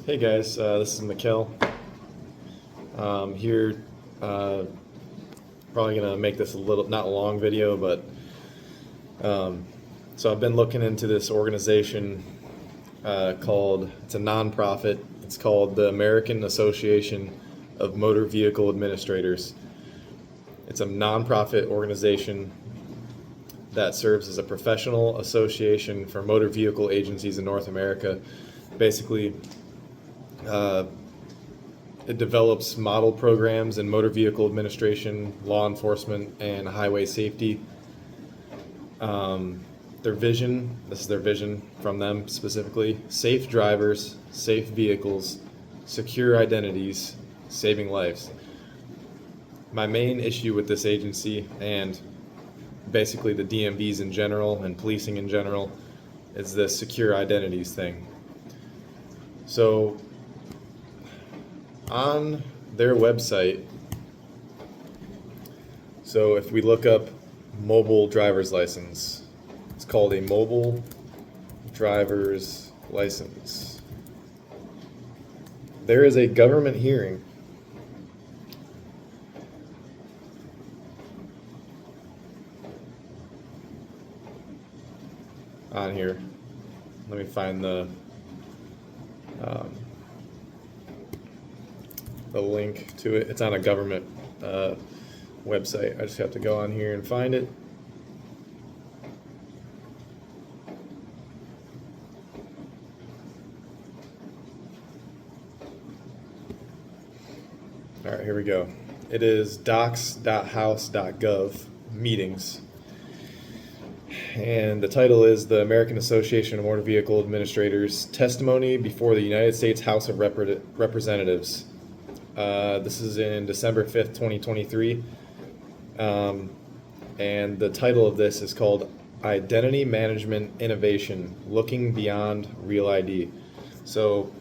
Hey guys, this is Mikkel. Here, uh, probably gonna make this a little not a long video, but so I've been looking into this organization called it's a nonprofit. It's called the American Association of Motor Vehicle Administrators. It's a nonprofit organization that serves as a professional association for motor vehicle agencies in North America. Basically, uh, it develops model programs in motor vehicle administration, law enforcement, and highway safety. Their vision, this is their vision from them specifically: safe drivers, safe vehicles, secure identities, saving lives. My main issue with this agency and basically the DMVs in general and policing in general is this secure identities thing. So on their website, so if we look up mobile driver's license, it's called a mobile driver's license. There is a government hearing on here. Let me find um, the link to it. It's on a government website. I just have to go on here and find it. All right, here we go. It is docs.house.gov meetings. And the title is the American Association of Motor Vehicle Administrators Testimony Before the United States House of Representatives. This is in December 5th, 2023. And the title of this is called Identity Management Innovation, Looking Beyond Real ID. So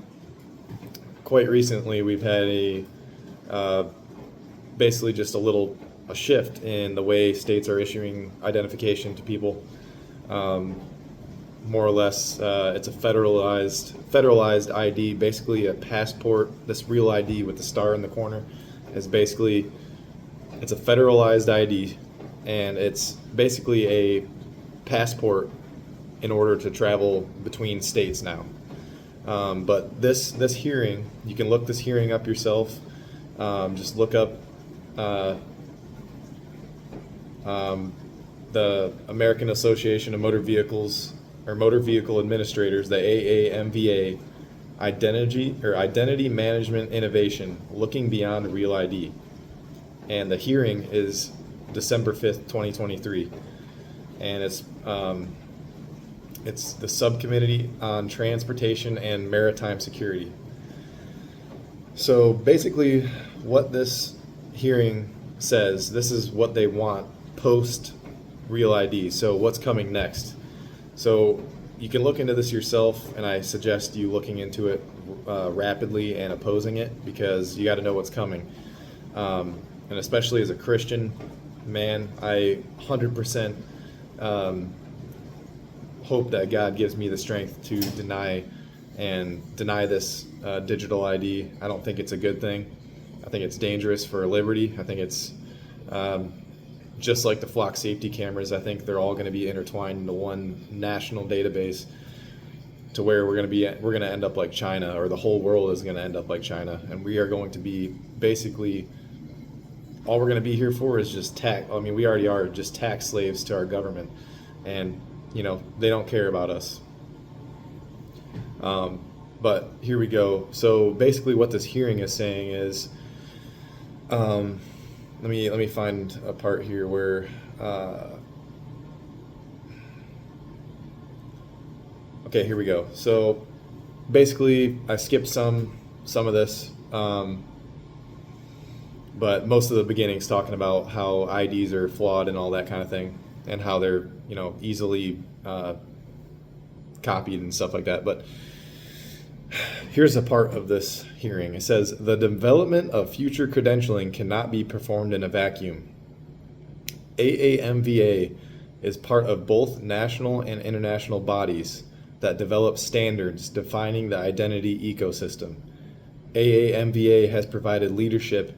quite recently we've had basically just a shift in the way states are issuing identification to people. More or less, it's a federalized ID, basically a passport. This real ID with the star in the corner is basically, it's a federalized ID, and it's basically a passport in order to travel between states now. But this hearing, you can look this hearing up yourself. Just look up the American Association of Motor Vehicles or Motor Vehicle Administrators, the AAMVA, Identity Management Innovation, Looking Beyond Real ID. And the hearing is December 5th, 2023. And it's the Subcommittee on Transportation and Maritime Security. So basically what this hearing says, this is what they want post Real ID. So what's coming next? So you can look into this yourself, and I suggest you looking into it rapidly and opposing it, because you got to know what's coming. And especially as a Christian man, I 100% hope that God gives me the strength to deny this digital ID. I don't think it's a good thing. I think it's dangerous for liberty. I think it's just like the flock safety cameras. I think they're all going to be intertwined into one national database, to where we're going to end up like China, or the whole world is going to end up like China, and we are going to be basically, all we're going to be here for is just tax. I mean, we already are just tax slaves to our government, and they don't care about us. But here we go. So basically what this hearing is saying is, let me find a part here where, okay, here we go. So basically I skipped some of this, but most of the beginning's talking about how IDs are flawed and all that kind of thing, and how they're, easily copied and stuff like that. But here's a part of this hearing. It says, the development of future credentialing cannot be performed in a vacuum. AAMVA is part of both national and international bodies that develops standards defining the identity ecosystem. AAMVA has provided leadership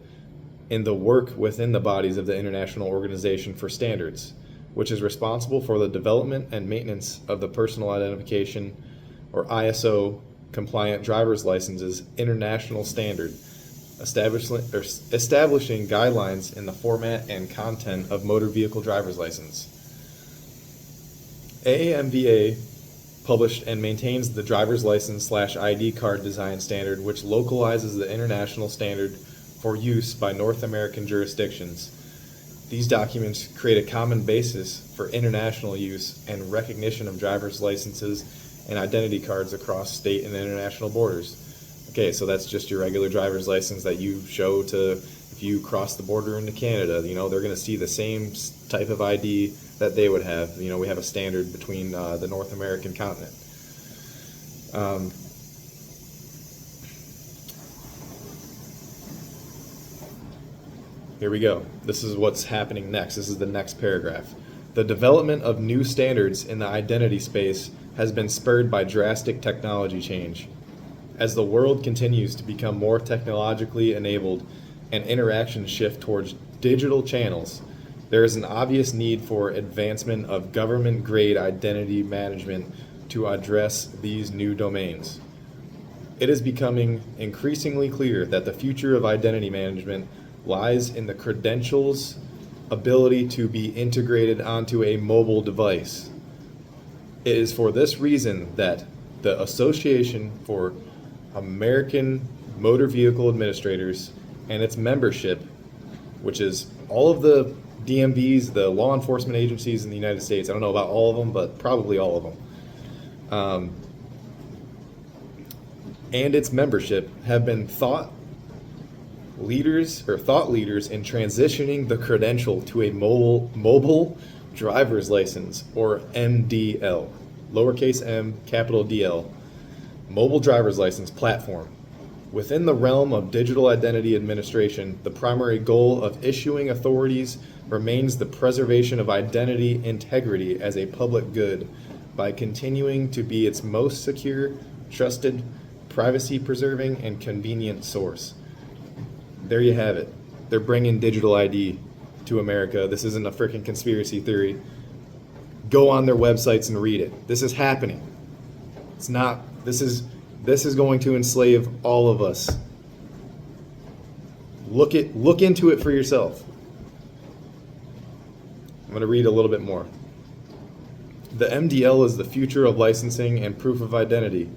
in the work within the bodies of the International Organization for Standards, which is responsible for the development and maintenance of the Personal Identification, or ISO, compliant driver's licenses international standard, establishing guidelines in the format and content of motor vehicle driver's license. AAMVA published and maintains the driver's license/ID card design standard, which localizes the international standard for use by North American jurisdictions. These documents create a common basis for international use and recognition of driver's licenses and identity cards across state and international borders. Okay, so that's just your regular driver's license that you show to, if you cross the border into Canada, they're going to see the same type of ID that they would have. We have a standard between the North American continent. Here we go. This is what's happening next. This is the next paragraph. The development of new standards in the identity space has been spurred by drastic technology change. As the world continues to become more technologically enabled and interactions shift towards digital channels, there is an obvious need for advancement of government-grade identity management to address these new domains. It is becoming increasingly clear that the future of identity management lies in the credential's ability to be integrated onto a mobile device. It is for this reason that the Association for American Motor Vehicle Administrators and its membership, which is all of the DMVs, the law enforcement agencies in the United States, I don't know about all of them, but probably all of them, and its membership have been thought leaders in transitioning the credential to a mobile driver's license, or MDL, lowercase m, capital DL, mobile driver's license platform. Within the realm of digital identity administration, the primary goal of issuing authorities remains the preservation of identity integrity as a public good by continuing to be its most secure, trusted, privacy-preserving, and convenient source. There you have it. They're bringing digital ID to America. This isn't a freaking conspiracy theory. Go on their websites and read it. This is happening. It's not, this is going to enslave all of us. Look into it for yourself. I'm going to read a little bit more. The MDL is the future of licensing and proof of identity.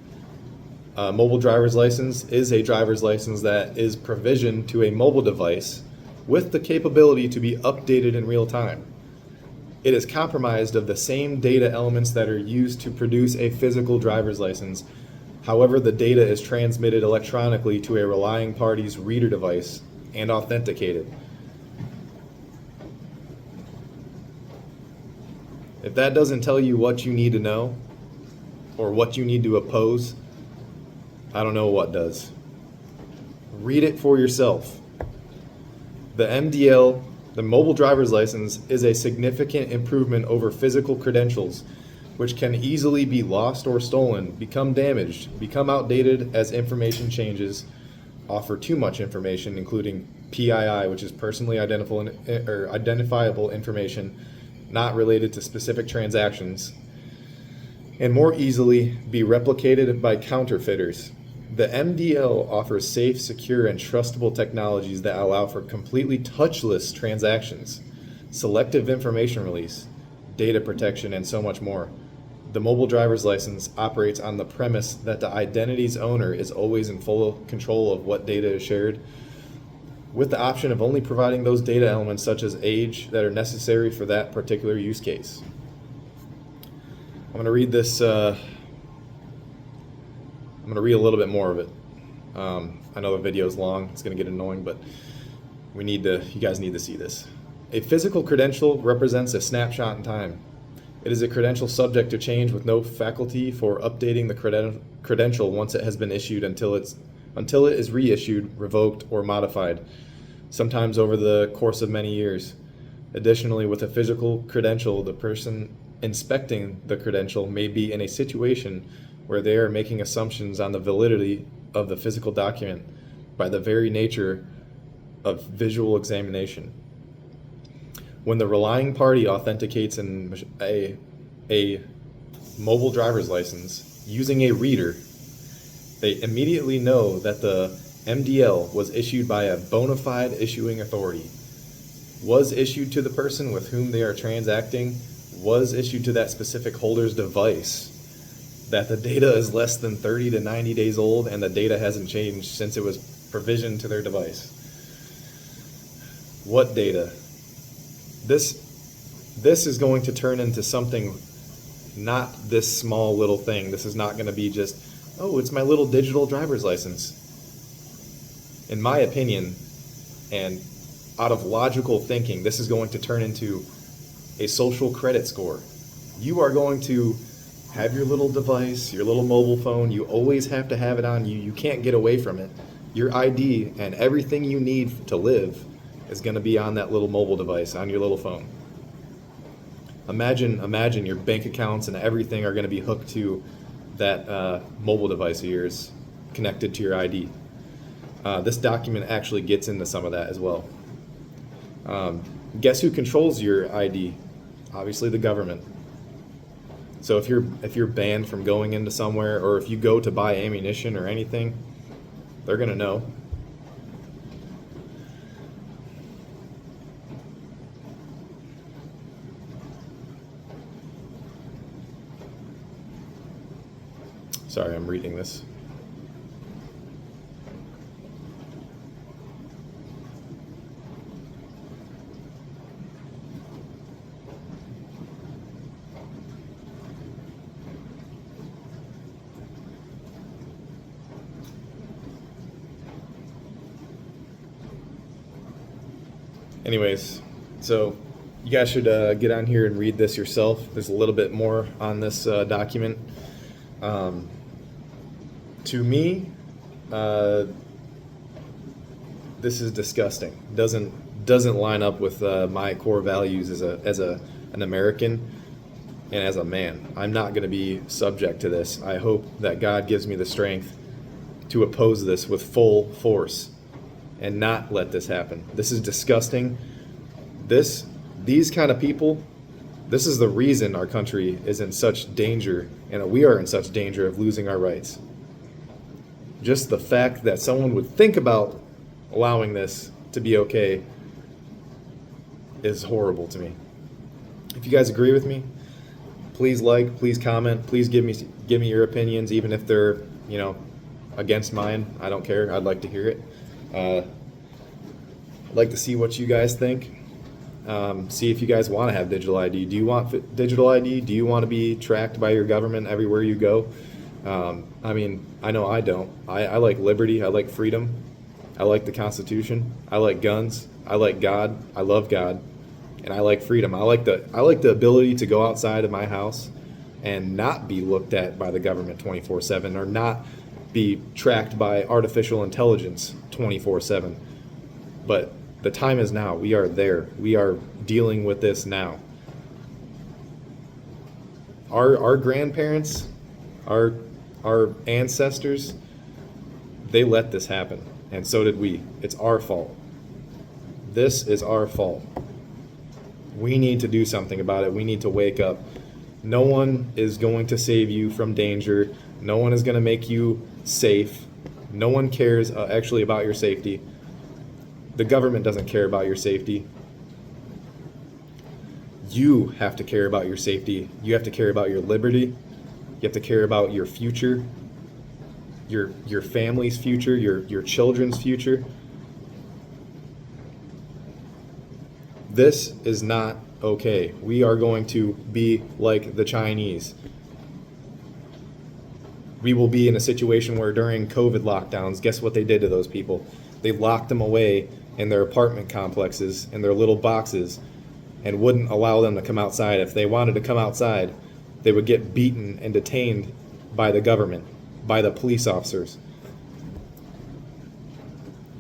Mobile driver's license is a driver's license that is provisioned to a mobile device with the capability to be updated in real time. It is comprised of the same data elements that are used to produce a physical driver's license. However, the data is transmitted electronically to a relying party's reader device and authenticated. If that doesn't tell you what you need to know or what you need to oppose, I don't know what does. Read it for yourself. The MDL, the mobile driver's license, is a significant improvement over physical credentials, which can easily be lost or stolen, become damaged, become outdated as information changes, offer too much information, including PII, which is personally identifiable information not related to specific transactions, and more easily be replicated by counterfeiters. The MDL offers safe, secure, and trustable technologies that allow for completely touchless transactions, selective information release, data protection, and so much more. The mobile driver's license operates on the premise that the identity's owner is always in full control of what data is shared, with the option of only providing those data elements such as age that are necessary for that particular use case. I'm going to read this. I'm going to read a little bit more of it. I know the video is long. It's going to get annoying, but you guys need to see this. A physical credential represents a snapshot in time. It is a credential subject to change with no faculty for updating the credential once it has been issued until it is reissued, revoked, or modified, sometimes over the course of many years. Additionally, with a physical credential, the person inspecting the credential may be in a situation where they are making assumptions on the validity of the physical document by the very nature of visual examination. When the relying party authenticates a mobile driver's license using a reader, they immediately know that the MDL was issued by a bona fide issuing authority, was issued to the person with whom they are transacting, was issued to that specific holder's device, that the data is less than 30 to 90 days old and the data hasn't changed since it was provisioned to their device. What data? This is going to turn into something, not this small little thing. This is not going to be just, oh, it's my little digital driver's license. In my opinion, and out of logical thinking, this is going to turn into a social credit score. You are going to have your little device, your little mobile phone. You always have to have it on you. You can't get away from it. Your ID and everything you need to live is going to be on that little mobile device, on your little phone. Imagine your bank accounts and everything are going to be hooked to that mobile device of yours, connected to your ID. This document actually gets into some of that as well. Guess who controls your ID? Obviously the government. So if you're banned from going into somewhere, or if you go to buy ammunition or anything, they're gonna know. Sorry, I'm reading this. Anyways, so you guys should get on here and read this yourself. There's a little bit more on this document. To me, this is disgusting. Doesn't line up with my core values as an American and as a man. I'm not going to be subject to this. I hope that God gives me the strength to oppose this with full force and not let this happen. This is disgusting. These kind of people, this is the reason our country is in such danger, and we are in such danger of losing our rights. Just the fact that someone would think about allowing this to be okay is horrible to me. If you guys agree with me, please like, please comment, please give me your opinions, even if they're, against mine. I don't care. I'd like to hear it. I'd like to see what you guys think. See if you guys want to have digital ID. Do you want digital ID? Do you want to be tracked by your government everywhere you go? I know I don't. I like liberty. I like freedom. I like the Constitution. I like guns. I like God. I love God. And I like freedom. I like the ability to go outside of my house and not be looked at by the government 24/7, or not be tracked by artificial intelligence 24/7. But the time is now. We are there. We are dealing with this now. Our grandparents, our ancestors, they let this happen, and so did we. It's our fault. This is our fault. We need to do something about it. We need to wake up. No one is going to save you from danger. No one is going to make you safe. No one cares actually about your safety. The government doesn't care about your safety. You have to care about your safety. You have to care about your liberty. You have to care about your future, your family's future, your children's future. This is not okay. We are going to be like the Chinese. We will be in a situation where during COVID lockdowns, guess what they did to those people? They locked them away in their apartment complexes, in their little boxes, and wouldn't allow them to come outside. If they wanted to come outside, they would get beaten and detained by the government, by the police officers.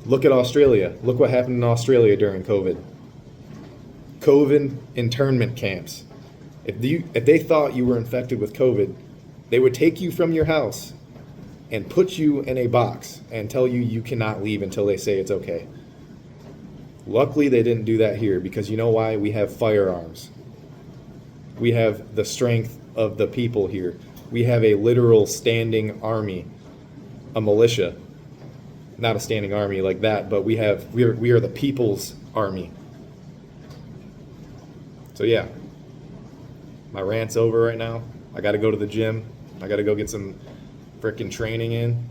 Look at Australia. Look what happened in Australia during COVID. COVID internment camps. If they thought you were infected with COVID, they would take you from your house and put you in a box and tell you you cannot leave until they say it's okay. Luckily, they didn't do that here, because you know why? We have firearms. We have the strength of the people here. We have a literal standing army, a militia. Not a standing army like that, but we are the people's army. So yeah, my rant's over right now. I got to go to the gym. I got to go get some freaking training in.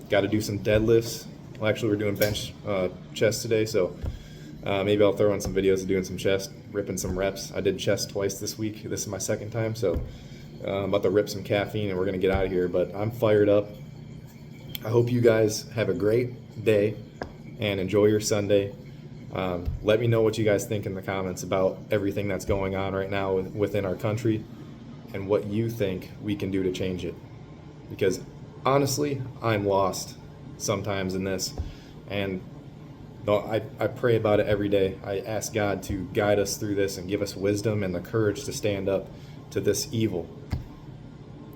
Got to do some deadlifts. Well, actually, we're doing bench chest today, so maybe I'll throw in some videos of doing some chest, ripping some reps. I did chest twice this week. This is my second time, so I'm about to rip some caffeine, and we're going to get out of here. But I'm fired up. I hope you guys have a great day and enjoy your Sunday. Let me know what you guys think in the comments about everything that's going on right now within our country and what you think we can do to change it. Because honestly, I'm lost sometimes in this, and I pray about it every day. I ask God to guide us through this and give us wisdom and the courage to stand up to this evil.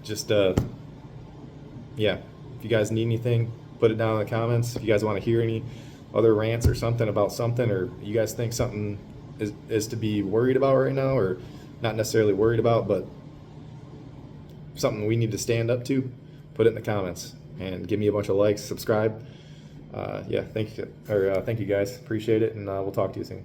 Just, yeah, if you guys need anything, put it down in the comments. If you guys want to hear any other rants or something about something, or you guys think something is to be worried about right now, or not necessarily worried about, but something we need to stand up to, put it in the comments and give me a bunch of likes, subscribe. Yeah, thank you guys. Appreciate it, and we'll talk to you soon.